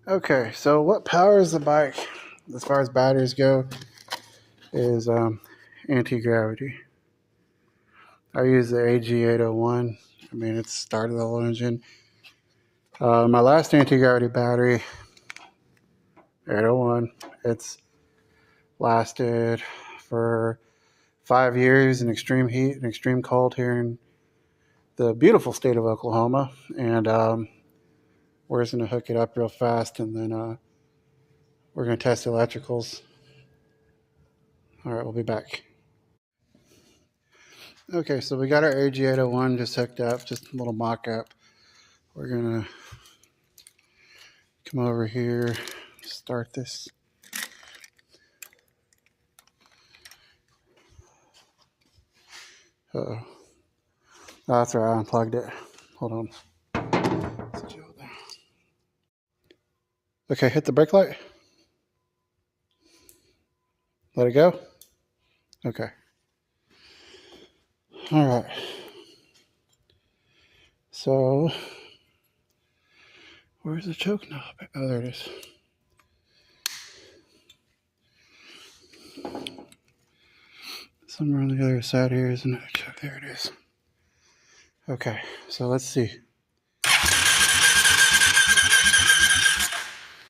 Okay, so what powers the bike as far as batteries go is anti-gravity. I use the AG801. I mean, it started the whole engine. My last anti-gravity battery, 801, it's lasted for 5 years in extreme heat and extreme cold here in the beautiful state of Oklahoma. And we're just going to hook it up real fast, and then we're going to test the electricals. All right, we'll be back. Okay, so we got our AG801 just hooked up, just a little mock-up. We're going to come over here, start this. Uh-oh. Oh, that's right, I unplugged it. Hold on. Okay, hit the brake light. Let it go. Okay. All right. So, where's the choke knob? Oh, there it is. Somewhere on the other side here, isn't it? There it is. Okay, so let's see.